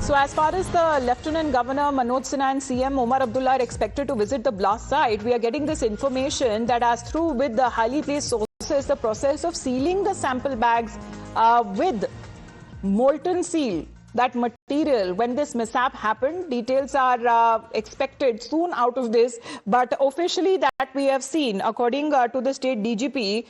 So as far as the Lieutenant Governor Manoj Sinha and CM Omar Abdullah are expected to visit the blast site, we are getting this information that as through with the highly placed sources, the process of sealing the sample bags with molten seal, that material, when this mishap happened, details are expected soon out of this. But officially that we have seen, according to the state DGP,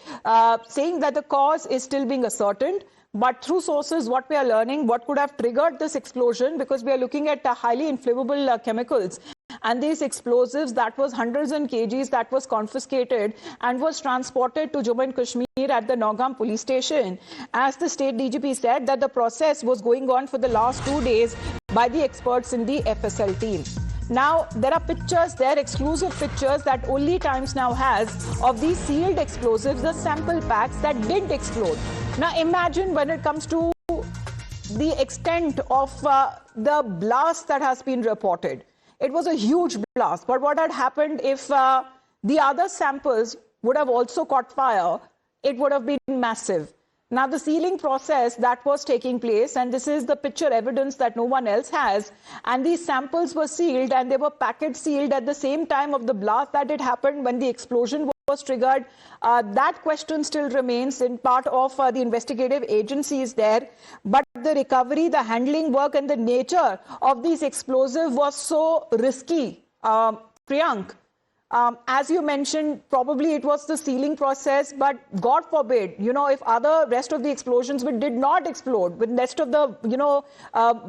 saying that the cause is still being ascertained. But through sources, what we are learning, what could have triggered this explosion, because we are looking at highly inflammable chemicals. And these explosives, that was hundreds and kgs, that was confiscated and was transported to Jammu and Kashmir at the Nagaon police station. As the state DGP said, that the process was going on for the last 2 days by the experts in the FSL team. Now, there are pictures there, exclusive pictures that only Times Now has of these sealed explosives, the sample packs that didn't explode. Now, imagine when it comes to the extent of the blast that has been reported. It was a huge blast, but what had happened if the other samples would have also caught fire, it would have been massive. Now, the sealing process that was taking place, and this is the picture evidence that no one else has, and these samples were sealed and they were packet sealed at the same time of the blast that it happened when the explosion was triggered. That question still remains in part of the investigative agencies there. But the recovery, the handling work and the nature of these explosives was so risky. Priyank, as you mentioned, probably it was the sealing process, but God forbid, if rest of the explosions did not explode, with rest of the,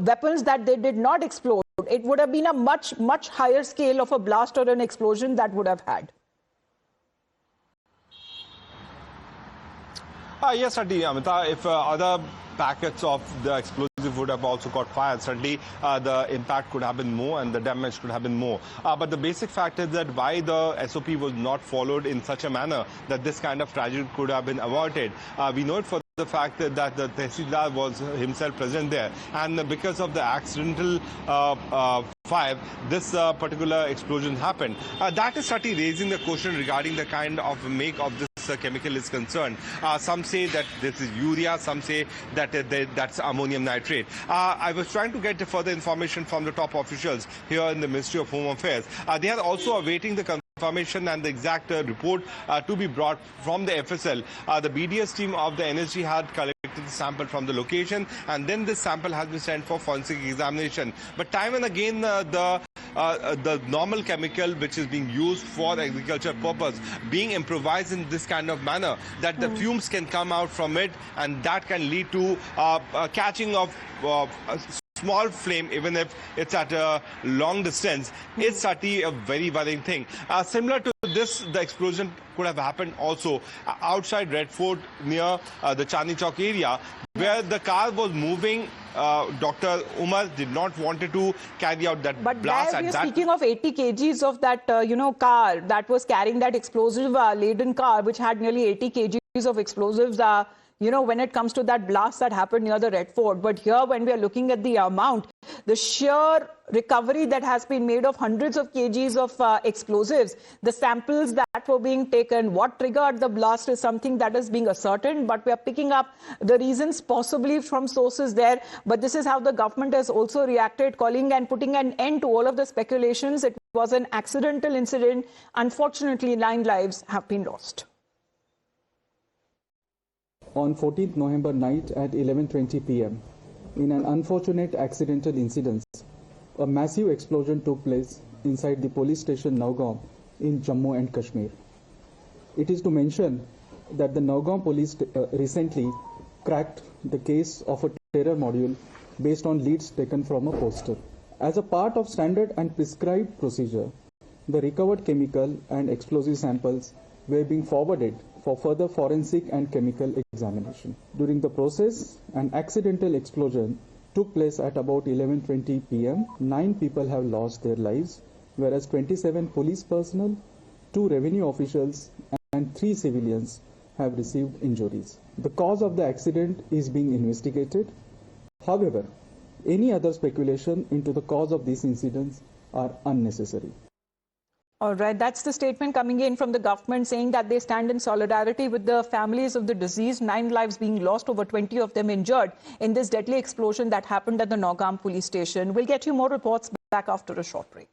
weapons that they did not explode, it would have been a much, much higher scale of a blast or an explosion that would have had. Yes, certainly, Amita. If other packets of the explosive would have also caught fire, certainly the impact could have been more and the damage could have been more. But the basic fact is that why the SOP was not followed in such a manner that this kind of tragedy could have been avoided. We know it for the fact that the Tehsildar was himself present there, and because of the accidental fire, this particular explosion happened. That is certainly raising the question regarding the kind of make of this chemical is concerned. Some say that this is urea, some say that that's ammonium nitrate. I was trying to get further information from the top officials here in the Ministry of Home Affairs. They are also awaiting the confirmation and the exact report to be brought from the FSL. The BDS team of the NSG had collected the sample from the location, and then this sample has been sent for forensic examination. But time and again, the normal chemical which is being used for agriculture purpose being improvised in this kind of manner that the fumes can come out from it, and that can lead to catching of small flame, even if it's at a long distance, is certainly a very worrying thing. Similar to this, the explosion could have happened also outside Red Fort near the Chandni Chowk area, where the car was moving. Dr. Umar did not want to carry out that blast. But we are speaking of 80 kgs of that, car that was carrying that explosive laden car, which had nearly 80 kgs of explosives. When it comes to that blast that happened near the Red Fort. But here, when we are looking at the amount, the sheer recovery that has been made of hundreds of kgs of explosives, the samples that were being taken, what triggered the blast is something that is being ascertained. But we are picking up the reasons possibly from sources there. But this is how the government has also reacted, calling and putting an end to all of the speculations. It was an accidental incident. Unfortunately, 9 lives have been lost. On 14th November night at 11:20 p.m., in an unfortunate accidental incident, a massive explosion took place inside the police station Nagaon in Jammu and Kashmir. It is to mention that the Nagaon police recently cracked the case of a terror module based on leads taken from a poster. As a part of standard and prescribed procedure, the recovered chemical and explosive samples were being forwarded for further forensic and chemical examination. During the process, an accidental explosion took place at about 11:20 p.m. 9 people have lost their lives, whereas 27 police personnel, 2 revenue officials and 3 civilians have received injuries. The cause of the accident is being investigated. However, any other speculation into the cause of these incidents are unnecessary. All right, that's the statement coming in from the government saying that they stand in solidarity with the families of the deceased, 9 lives being lost, over 20 of them injured in this deadly explosion that happened at the Nagaon police station. We'll get you more reports back after a short break.